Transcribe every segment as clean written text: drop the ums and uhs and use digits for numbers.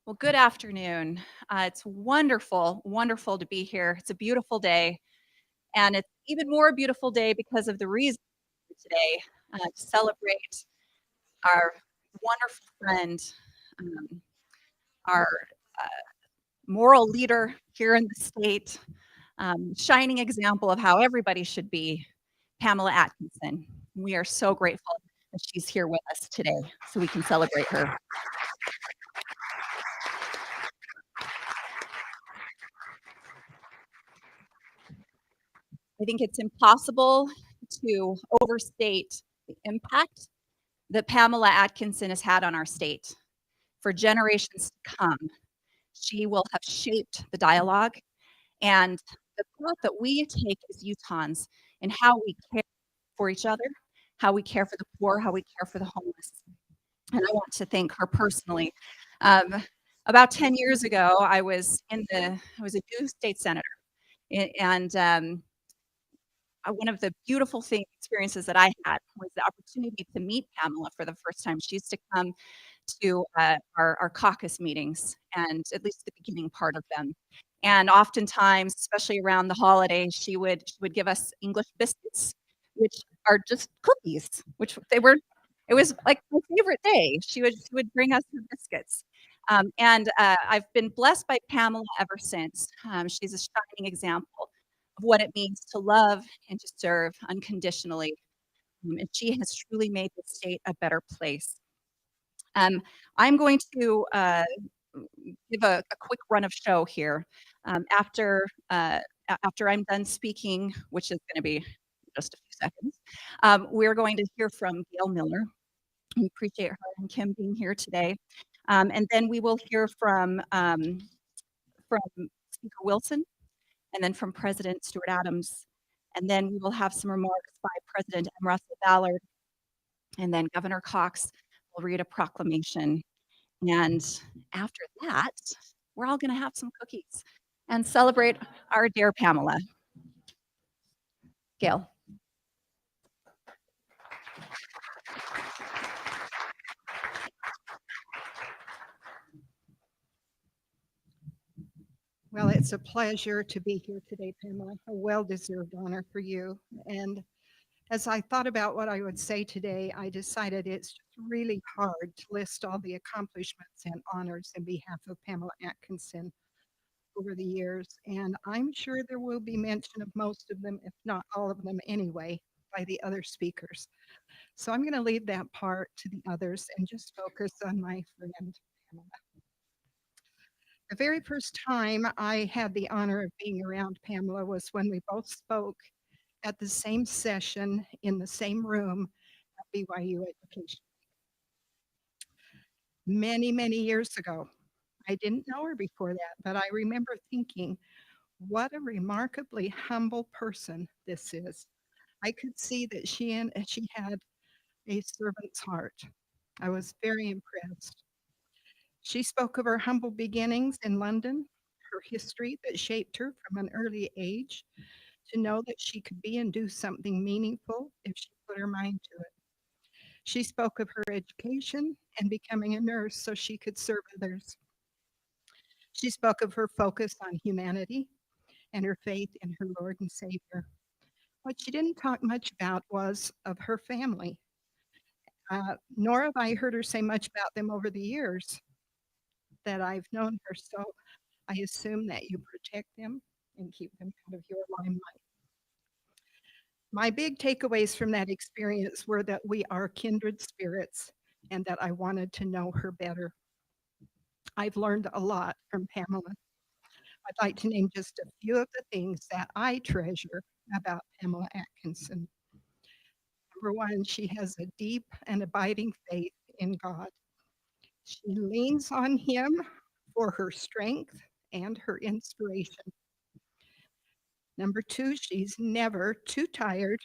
Well, good afternoon. It's wonderful, wonderful to be here. It's a beautiful day, and it's even more beautiful day because of the reason for today to celebrate our wonderful friend, um, our uh, moral leader here in the state, shining example of how everybody should be, Pamela Atkinson. We are so grateful that she's here with us today so we can celebrate her. I think it's impossible to overstate the impact that Pamela Atkinson has had on our state for generations to come. She will have shaped the dialogue and the thought that we take as Utahns in how we care for each other, how we care for the poor, how we care for the homeless. And I want to thank her personally. Um, about 10 years ago, I was a new state senator, and one of the beautiful experiences that I had was the opportunity to meet Pamela for the first time. She used to come to our caucus meetings, and at least the beginning part of them. And oftentimes, especially around the holidays, she would give us English biscuits, which are just cookies, which they were. It was like my favorite day. She would bring us her biscuits. And I've been blessed by Pamela ever since. She's a shining example of what it means to love and to serve unconditionally. And she has truly made the state a better place. Um, I'm going to give a quick run of show here. After I'm done speaking, which is going to be just a few seconds, we're going to hear from Gail Miller. We appreciate her and Kim being here today. And then we will hear from Speaker Wilson, and then from President Stuart Adams. And then we will have some remarks by President M. Russell Ballard, and then Governor Cox will read a proclamation. And after that, we're all going to have some cookies and celebrate our dear Pamela. Gail. Well, it's a pleasure to be here today, Pamela. A well-deserved honor for you. And as I thought about what I would say today, I decided it's just really hard to list all the accomplishments and honors in behalf of Pamela Atkinson over the years. And I'm sure there will be mention of most of them, if not all of them anyway, by the other speakers. So I'm going to leave that part to the others and just focus on my friend, Pamela. The very first time I had the honor of being around Pamela was when we both spoke at the same session in the same room at BYU Education. Many, many years ago. I didn't know her before that, but I remember thinking, what a remarkably humble person this is. I could see that she had a servant's heart. I was very impressed. She spoke of her humble beginnings in London, her history that shaped her from an early age to know that she could be and do something meaningful if she put her mind to it. She spoke of her education and becoming a nurse so she could serve others. She spoke of her focus on humanity and her faith in her Lord and Savior. What she didn't talk much about was of her family, nor have I heard her say much about them over the years that I've known her. So I assume that you protect them and keep them out of your limelight. My big takeaways from that experience were that we are kindred spirits and that I wanted to know her better. I've learned a lot from Pamela. I'd like to name just a few of the things that I treasure about Pamela Atkinson. Number one, she has a deep and abiding faith in God. She leans on Him for her strength and her inspiration. Number two, she's never too tired,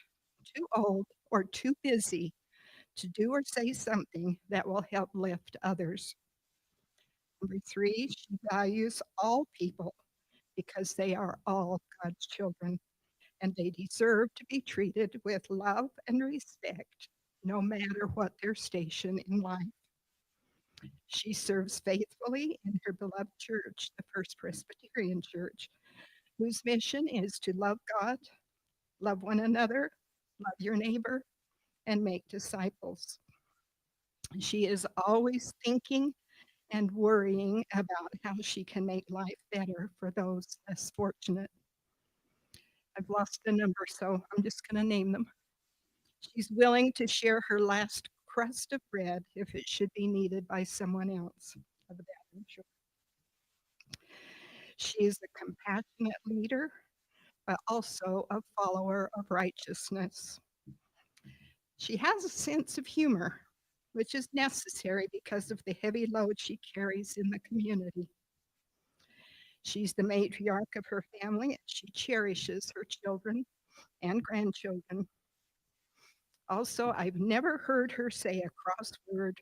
too old, or too busy to do or say something that will help lift others. Number three, she values all people because they are all God's children and they deserve to be treated with love and respect no matter what their station in life. She serves faithfully in her beloved church, the First Presbyterian Church, whose mission is to love God, love one another, love your neighbor, and make disciples. She is always thinking and worrying about how she can make life better for those less fortunate. I've lost the number, so I'm just going to name them. She's willing to share her last crust of bread if it should be needed by someone else. Of that, I'm sure. She is a compassionate leader, but also a follower of righteousness. She has a sense of humor, which is necessary because of the heavy load she carries in the community. She's the matriarch of her family, and she cherishes her children and grandchildren. Also, I've never heard her say a cross word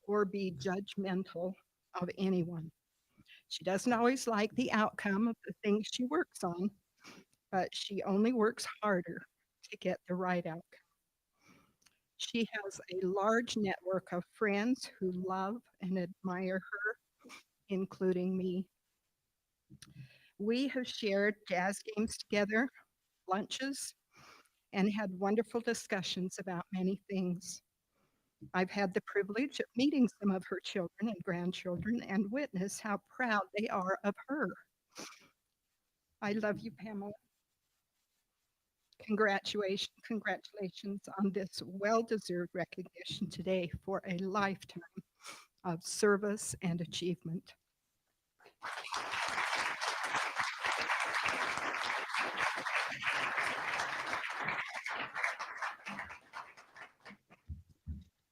or be judgmental of anyone. She doesn't always like the outcome of the things she works on, but she only works harder to get the right outcome. She has a large network of friends who love and admire her, including me. We have shared jazz games together, lunches, and had wonderful discussions about many things. I've had the privilege of meeting some of her children and grandchildren and witness how proud they are of her. I love you, Pamela. Congratulations on this well-deserved recognition today for a lifetime of service and achievement.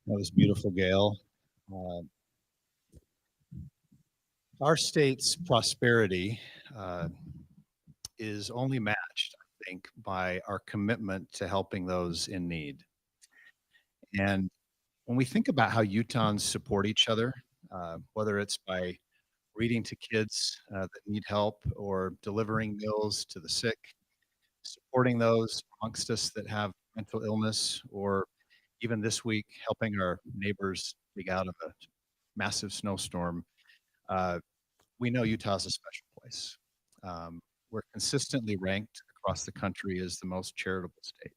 That was beautiful, Gail. Uh, our state's prosperity uh, is only matched, I think, by our commitment to helping those in need. And when we think about how Utahns support each other, whether it's by reading to kids that need help or delivering meals to the sick, supporting those amongst us that have mental illness, or even this week helping our neighbors dig out of a massive snowstorm, uh, we know Utah's a special place. We're consistently ranked across the country as the most charitable state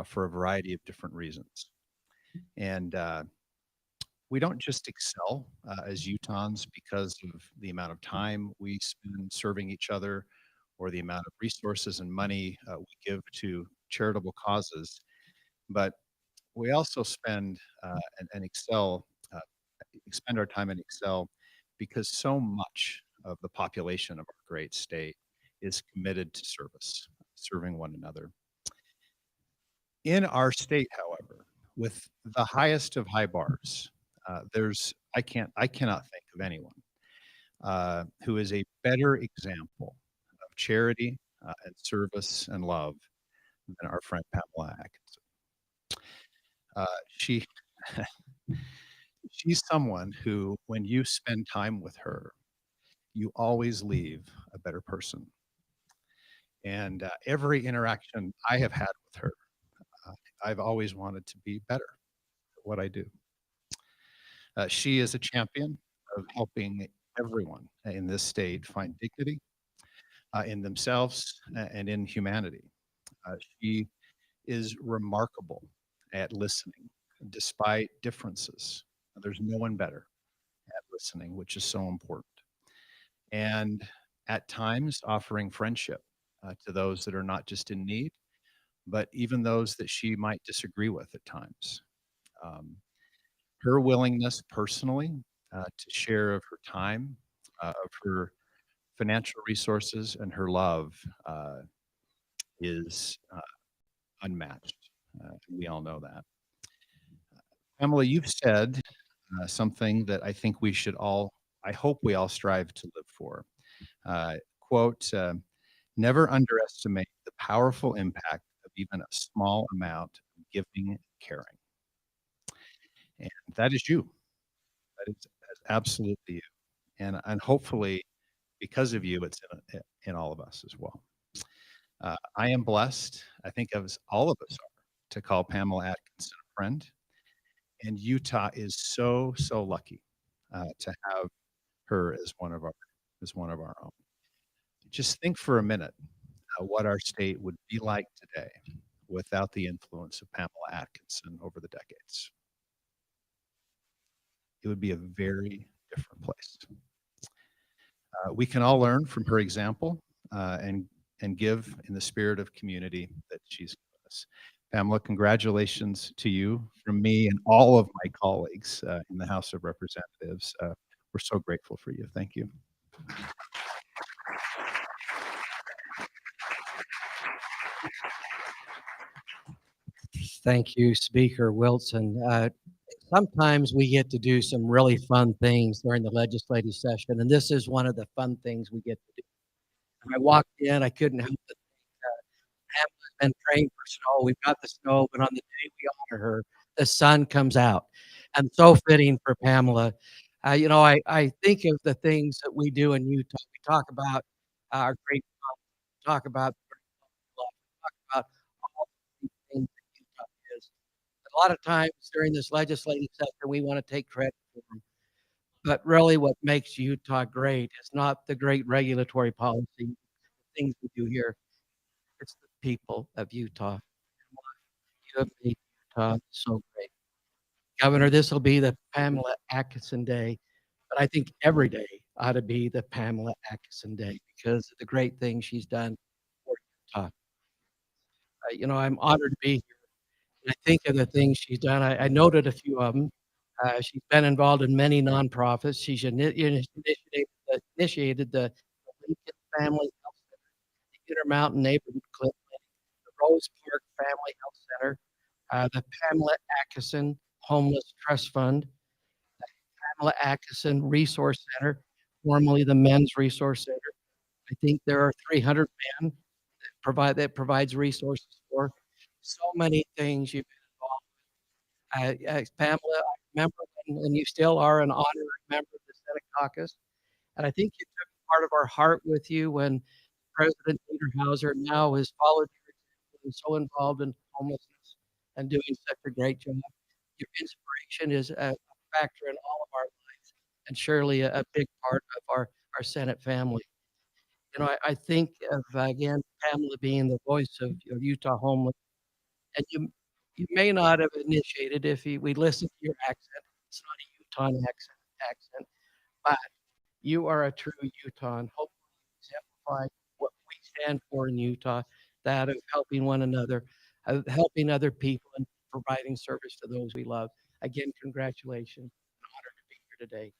for a variety of different reasons. And we don't just excel as Utahns because of the amount of time we spend serving each other or the amount of resources and money we give to charitable causes, but we also spend and excel, expend our time and excel because so much of the population of our great state is committed to service, serving one another. In our state, however, with the highest of high bars, I cannot think of anyone who is a better example of charity and service and love than our friend Pamela Atkinson. She she's someone who, when you spend time with her, you always leave a better person. And every interaction I have had with her, uh, I've always wanted to be better at what I do. She is a champion of helping everyone in this state find dignity in themselves and in humanity. She is remarkable at listening despite differences. There's no one better at listening, which is so important. And at times offering friendship to those that are not just in need, but even those that she might disagree with at times. Um, Her willingness personally to share of her time, of her financial resources, and her love is unmatched. We all know that. Emily, you've said something that I think we should all, I hope we all strive to live for. Quote, never underestimate the powerful impact of even a small amount of giving and caring. And that is you. That is absolutely you. And hopefully, because of you, it's in all of us as well. I am blessed, I think as all of us are, to call Pamela Atkinson a friend. And Utah is so, so lucky to have her as one of our own. Just think for a minute what our state would be like today without the influence of Pamela Atkinson over the decades. It would be a very different place. We can all learn from her example and give in the spirit of community that she's given us. Pamela, congratulations to you from me and all of my colleagues in the House of Representatives. We're so grateful for you. Thank you. Thank you, Speaker Wilson. Sometimes we get to do some really fun things during the legislative session, and this is one of the fun things we get to do. When I walked in, I couldn't help but Pamela's been praying for snow. We've got the snow, but on the day we honor her, the sun comes out. And so fitting for Pamela. I think of the things that we do in Utah. We talk about our great, talk about talk about all the things that Utah is. A lot of times during this legislative session, we want to take credit for them. But really, what makes Utah great is not the great regulatory policy, things we do here. It's the people of Utah. You have made Utah so great. Governor, this will be the Pamela Atkinson Day, but I think every day ought to be the Pamela Atkinson Day because of the great things she's done for Utah. I'm honored to be here. And I think of the things she's done. I noted a few of them. She's been involved in many nonprofits. She's initiated the Lincoln Family Health Center, the Intermountain Neighborhood Clinic, the Rose Park Family Health Center, the Pamela Atkinson Homeless Trust Fund, the Pamela Atkinson Resource Center, formerly the Men's Resource Center. I think there are 300 men that provides resources for. So many things you've been involved with. Pamela, I remember when you still are an honorary member of the Senate caucus, and I think you took part of our heart with you when President Niederhauser now has followed your example and so involved in homelessness and doing such a great job. Your inspiration is a factor in all of our lives and surely a big part of our Senate family. I think of, again, Pamela being the voice of Utah homeless, and you may not have initiated if we listen to your accent. It's not a Utah accent, but you are a true Utah, and hopefully you exemplify what we stand for in Utah, that of helping one another, of helping other people, and providing service to those we love. Again, congratulations. An honor to be here today.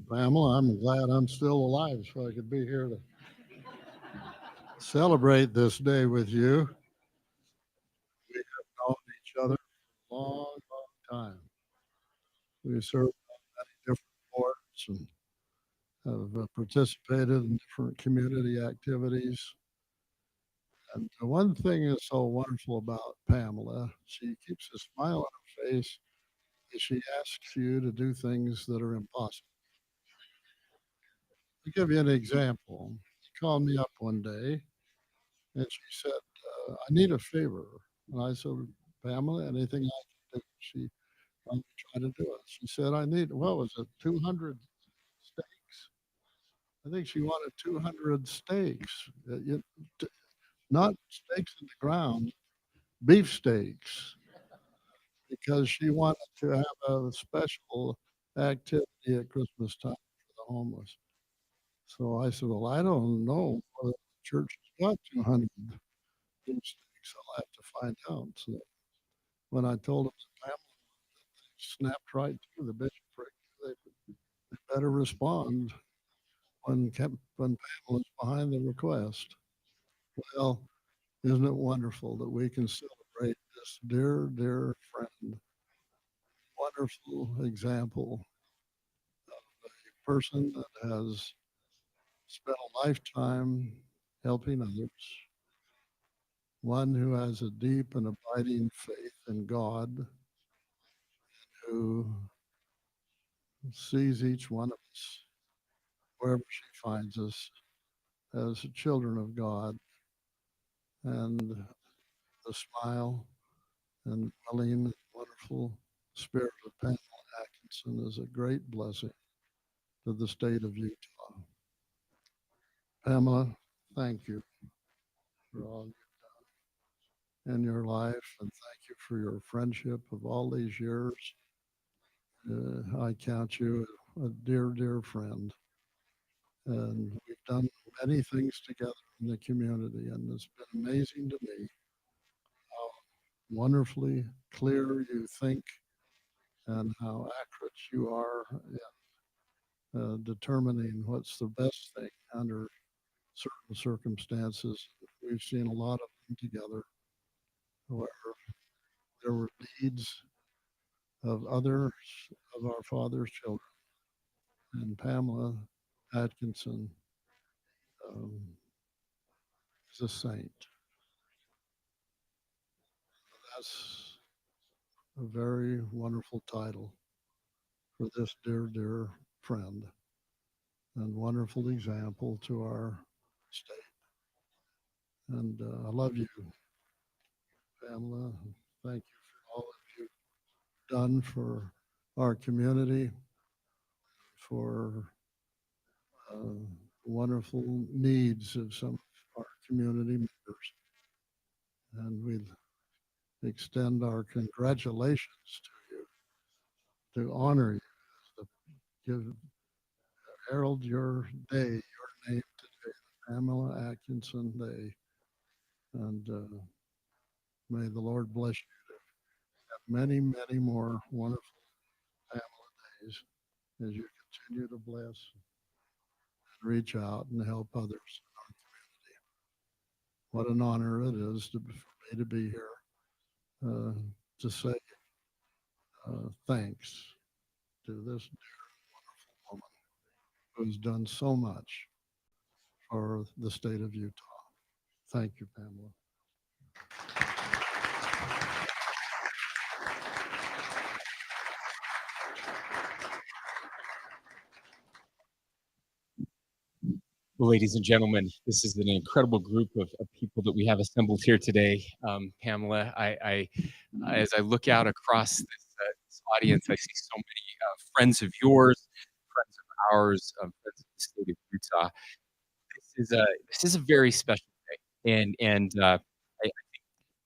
Pamela, I'm glad I'm still alive so I could be here to celebrate this day with you. We have known each other for a long, long time. We served on many different boards and have participated in different community activities. And the one thing is so wonderful about Pamela, she keeps a smile on her face as she asks you to do things that are impossible. To give you an example, she called me up one day and she said, I need a favor. And I said, Pamela, anything I can do? She tried to do it. She said, I need, what was it, 200 steaks? I think she wanted 200 steaks, t- not steaks in the ground, beef steaks, because she wanted to have a special activity at Christmas time for the homeless. So I said, well, I don't know whether the church has got 200 beef steaks. I'll have to find out. So when I told them that Pamela snapped right through the bishopric, they better respond when Pamela's behind the request. Well, isn't it wonderful that we can celebrate this dear, dear friend, wonderful example of a person that has spent a lifetime helping others, one who has a deep and abiding faith in God, who sees each one of us wherever she finds us as children of God, and the smile and willing, wonderful spirit of Pamela Atkinson is a great blessing to the state of Utah. Pamela, thank you for all you've done in your life, and thank you for your friendship of all these years. I count you a dear, dear friend, and we've done many things together in the community, and it's been amazing to me how wonderfully clear you think and how accurate you are in determining what's the best thing under certain circumstances. We've seen a lot of them together where there were deeds of others of our father's children. And Pamela Atkinson um, is a saint. That's a very wonderful title for this dear, dear friend and wonderful example to our state. And I love you, Pamela. Thank you for all that you've done for our community, for uh, wonderful needs of some of our community members. And we extend our congratulations to you, to honor you, to give herald your day, your name today, the Pamela Atkinson Day. And may the Lord bless you to have many, many more wonderful Pamela days as you continue to bless and reach out and help others in our community. What an honor it is for me to be here to say thanks to this dear, wonderful woman who has done so much for the state of Utah. Thank you, Pamela. Well, ladies and gentlemen, this is an incredible group of people that we have assembled here today. Pamela, as I look out across this audience, I see so many friends of yours, friends of ours, friends of the state of Utah. This is a very special day, and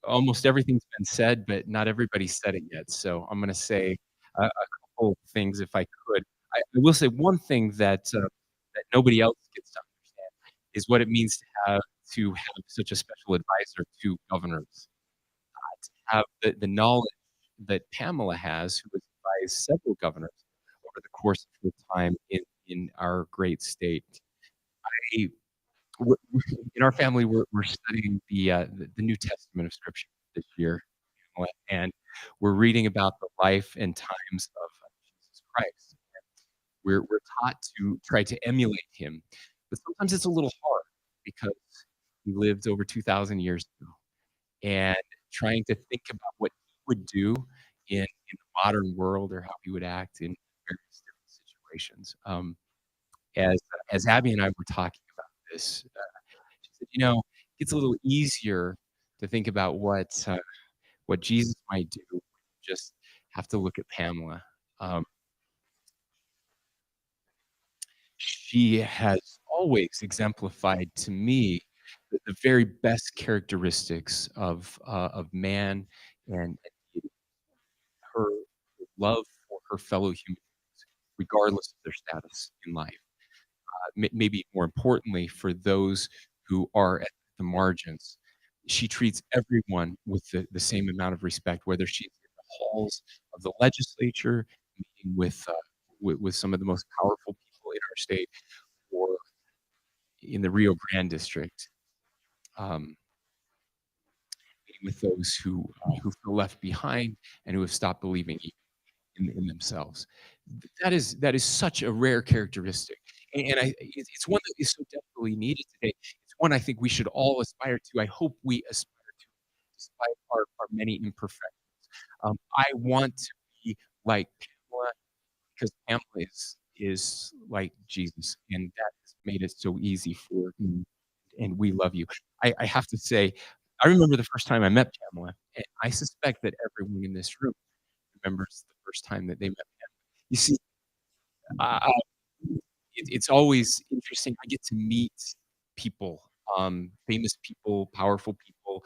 almost everything's been said, but not everybody's said it yet. So I'm going to say a couple of things if I could. I will say one thing that nobody else gets to understand is what it means to have such a special advisor to governors, to have the knowledge that Pamela has, who has advised several governors over the course of her time in our great state. I, we're, in our family, we're studying the New Testament of Scripture this year, and we're reading about the life and times of Jesus Christ. We're taught to try to emulate him, but sometimes it's a little hard because he lived over 2,000 years ago, and trying to think about what he would do in the modern world or how he would act in various different situations. As Abby and I were talking about this, she said, it gets a little easier to think about what Jesus might do. Just have to look at Pamela. Um, she has always exemplified to me the very best characteristics of man and her love for her fellow humans, regardless of their status in life. Maybe more importantly, for those who are at the margins, she treats everyone with the same amount of respect, whether she's in the halls of the legislature, meeting with some of the most powerful people in our state, or in the Rio Grande district, um, meeting with those who feel left behind and who have stopped believing in themselves. That is such a rare characteristic, and it's one that is so desperately needed today. It's one I think we should all aspire to. I hope we aspire to, despite our many imperfections. I want to be like Pamela because Pamela is like Jesus, and that is made it so easy for you, and we love you. I have to say, I remember the first time I met Pamela, and I suspect that everyone in this room remembers the first time that they met Pamela. You see, uh, it's always interesting. I get to meet people, famous people, powerful people,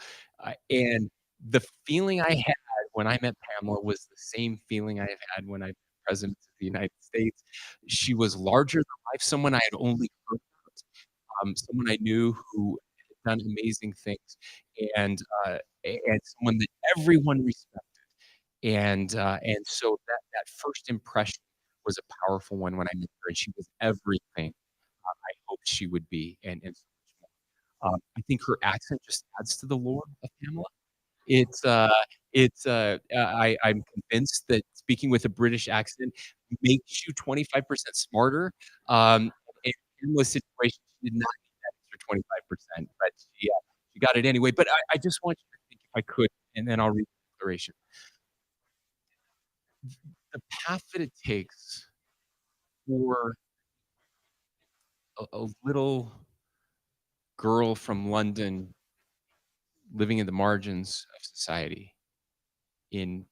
and the feeling I had when I met Pamela was the same feeling I have had when I met President of the United States. She was larger than life, someone I had only heard about, someone I knew who had done amazing things, and and someone that everyone respected. And so that first impression was a powerful one when I met her, and she was everything I hoped she would be, and so much more. I think her accent just adds to the lore of Pamela. It's, I'm convinced that speaking with a British accent makes you 25% smarter. In Pamela's situation, she did not need that extra 25%, but she got it anyway. But I just want you to think, if I could, and then I'll read the declaration. The path that it takes for a little girl from London living in the margins of society, in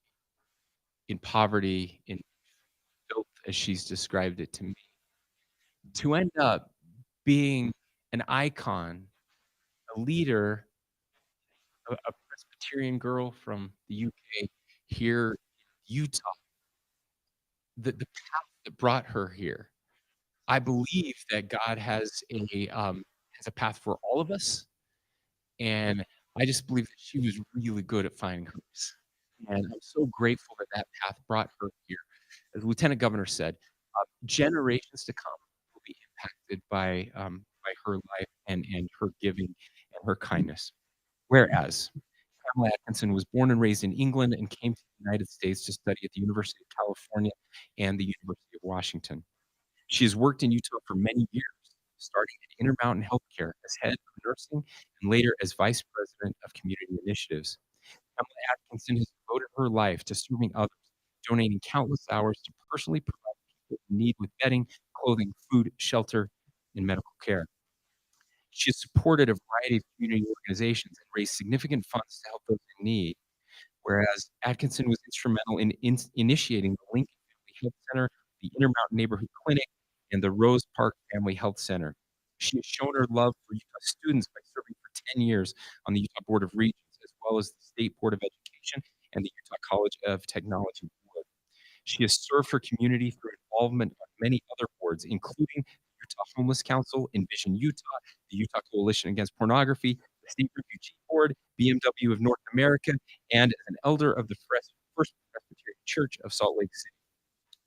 poverty, in filth, as she's described it to me, to end up being an icon, a leader, a Presbyterian girl from the UK here in Utah, the path that brought her here. I believe that God has a path for all of us, and I just believe that she was really good at finding hers. And I'm so grateful that that path brought her here. As the Lieutenant Governor said, generations to come will be impacted by her life and her giving and her kindness. Whereas Pamela Atkinson was born and raised in England and came to the United States to study at the University of California and the University of Washington. She has worked in Utah for many years, starting in Intermountain Healthcare as head of nursing and later as vice president of community initiatives. Pamela Atkinson has devoted her life to serving others, donating countless hours to personally provide people in need with bedding, clothing, food, shelter, and medical care. She has supported a variety of community organizations and raised significant funds to help those in need, whereas Atkinson was instrumental in initiating the Lincoln Family Health Center, the Intermountain Neighborhood Clinic, and the Rose Park Family Health Center. She has shown her love for Utah students by serving for 10 years on the Utah Board of Regents, as well as the State Board of Education and the Utah College of Technology Board. She has served her community through involvement on many other boards, including the Utah Homeless Council, Envision Utah, the Utah Coalition Against Pornography, the State Refugee Board, BMW of North America, and as an elder of the First Presbyterian Church of Salt Lake City.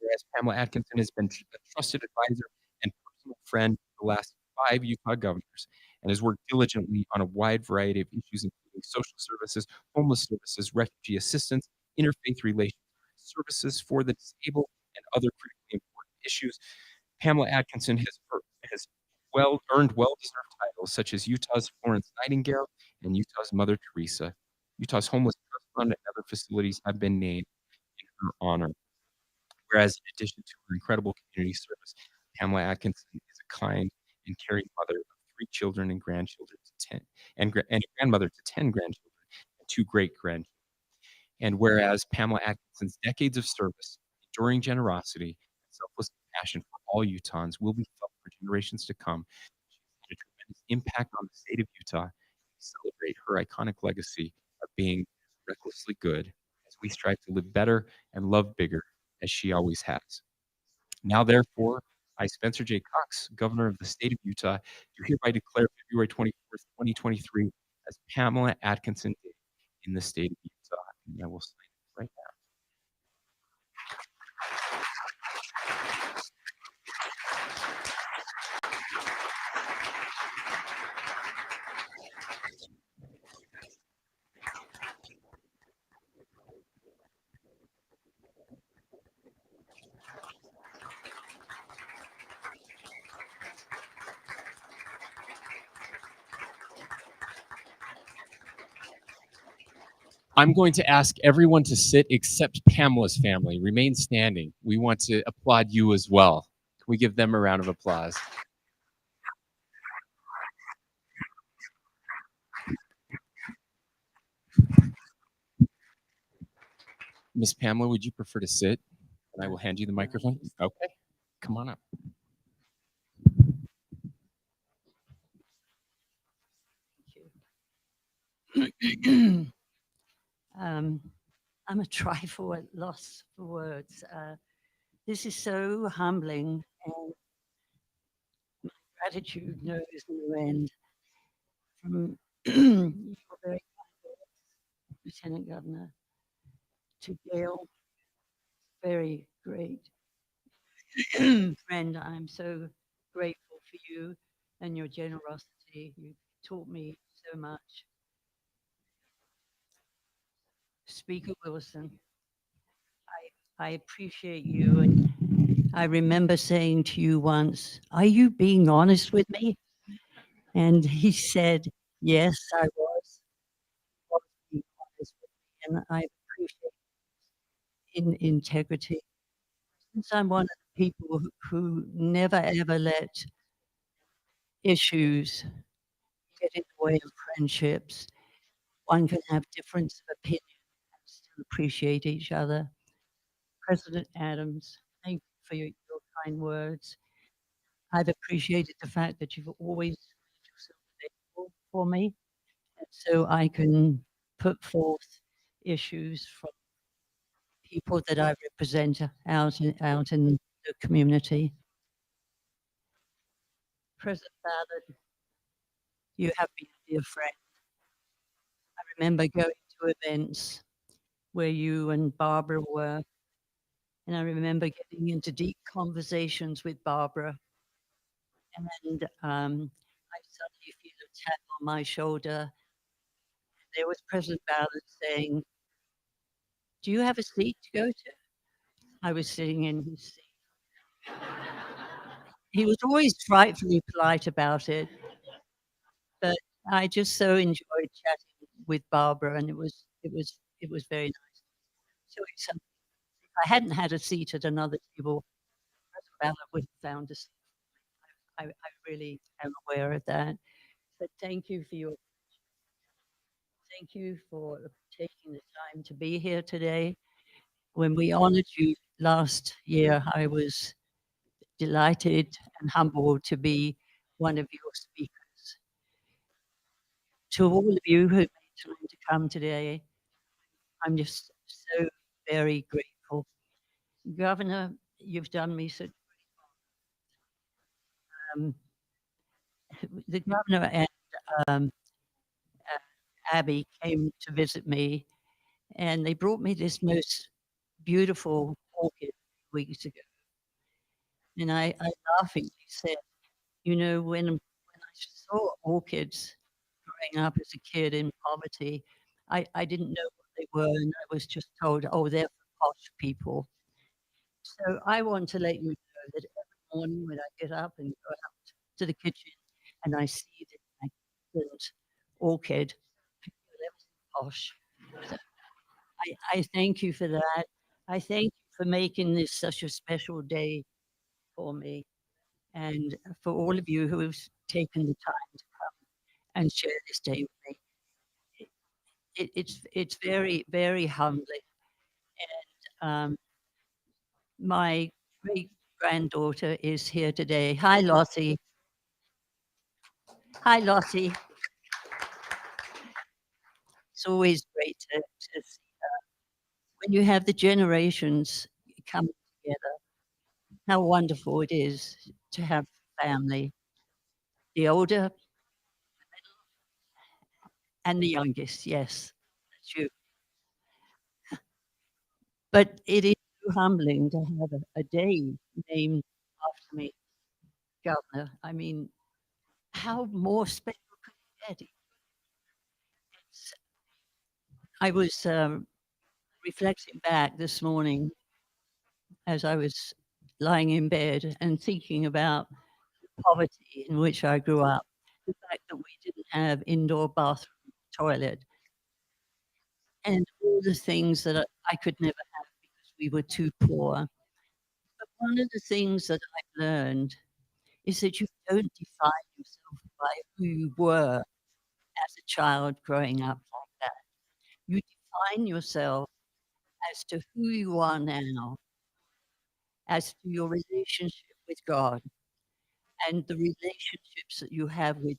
Whereas Pamela Atkinson has been a trusted advisor and personal friend for the last 5 Utah governors and has worked diligently on a wide variety of issues, including social services, homeless services, refugee assistance, interfaith relations, services for the disabled, and other critically important issues. Pamela Atkinson has earned well-deserved titles such as Utah's Florence Nightingale and Utah's Mother Teresa. Utah's Homeless Trust Fund and other facilities have been named in her honor. Whereas in addition to her incredible community service, Pamela Atkinson is a kind and caring mother of 3 children and grandchildren to 10, and a grandmother to 10 grandchildren and 2 great-grandchildren. And whereas Pamela Atkinson's decades of service, enduring generosity, and selfless compassion for all Utahns will be felt for generations to come, she has had a tremendous impact on the state of Utah. We celebrate her iconic legacy of being recklessly good as we strive to live better and love bigger, as she always has. Now, therefore, I, Spencer J. Cox, Governor of the State of Utah, do hereby declare February 24th, 2023 as Pamela Atkinson Day in the state of Utah. And I will sign it right now. I'm going to ask everyone to sit except Pamela's family. Remain standing. We want to applaud you as well. Can we give them a round of applause? Miss Pamela, would you prefer to sit? And I will hand you the microphone. Okay, come on up. um, I'm a trifle at loss for words. This is so humbling, and my gratitude knows no end. From your very kind words, Lieutenant Governor, to Gail, very great friend. I'm so grateful for you and your generosity. You taught me so much. Speaker Wilson, I appreciate you. And I remember saying to you once, "Are you being honest with me?" And he said, "Yes, I was being honest with me." And I appreciate integrity. Since I'm one of the people who never ever let issues get in the way of friendships, one can have difference of opinion and still appreciate each other. President Adams, thank you for your kind words. I've appreciated the fact that you've always made yourself available for me, and so I can put forth issues from people that I represent out in the community. President Ballard, you have been a dear friend. I remember going to events where you and Barbara were, and I remember getting into deep conversations with Barbara, and I suddenly feel a tap on my shoulder. There was President Ballard saying, "Do you have a seat to go to?" I was sitting in his seat. He was always frightfully polite about it, but I just so enjoyed chatting with Barbara, and it was very nice. So it's, if I hadn't had a seat at another table, President Ballard would have found a seat. I really am aware of that. But thank you for taking the time to be here today. When we honored you last year, I was delighted and humbled to be one of your speakers. To all of you who made time to come today, I'm just so very grateful. Governor, you've done me such um, the governor and um, Abby came to visit me, and they brought me this most beautiful orchid weeks ago. And I laughingly said, when I saw orchids growing up as a kid in poverty, I didn't know what they were, and I was just told, "Oh, they're for posh people." So I want to let you know that every morning when I get up and go out to the kitchen and I see this magnificent orchid, I feel ever so posh. So I thank you for that. I thank you for making this such a special day for me, and for all of you who have taken the time to come and share this day with me. It's very, very humbling. And my great granddaughter is here today. Hi, Lottie. Hi, Lottie. It's always great to see when you have the generations come together. How wonderful it is to have family, the older and the youngest. Yes, that's you. But it is so humbling to have a day named after me, Governor. I mean, how more special could it get? I was reflecting back this morning as I was lying in bed and thinking about the poverty in which I grew up, the fact that we didn't have indoor bathroom, toilet, and all the things that I could never have because we were too poor. But one of the things that I've learned is that you don't define yourself by who you were as a child growing up like that. You define yourself as to who you are now, as to your relationship with God and the relationships that you have with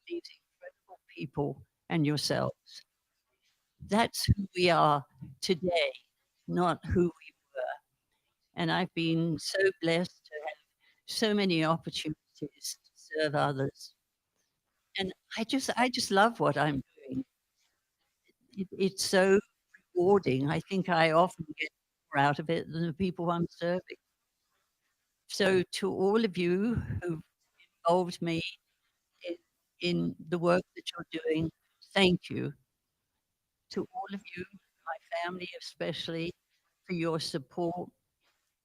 these incredible people and yourselves. That's who we are today, not who we were. And I've been so blessed to have so many opportunities to serve others. And I just love what I'm doing. It's so rewarding. I think I often get more out of it than the people I'm serving. So to all of you who've involved me in, in the work that you're doing, thank you. To all of you, my family especially, for your support,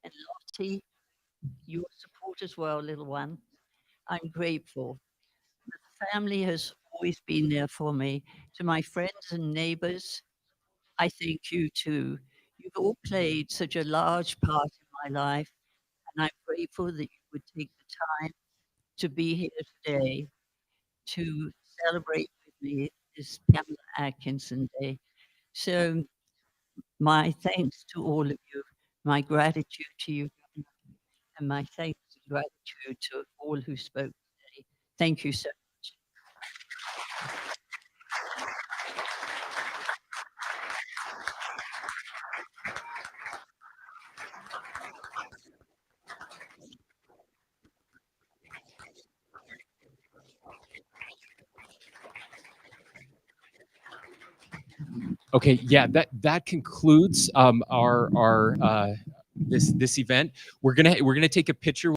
and Lottie, your support as well, little one. I'm grateful. The family has always been there for me. To my friends and neighbors, I thank you too. You've all played such a large part in my life, and I'm grateful that you would take the time to be here today to celebrate with me this Pamela Atkinson Day. So my thanks to all of you, my gratitude to you, and my thanks and gratitude to all who spoke today. Thank you so much. Okay, yeah, that concludes our this event. We're gonna take a picture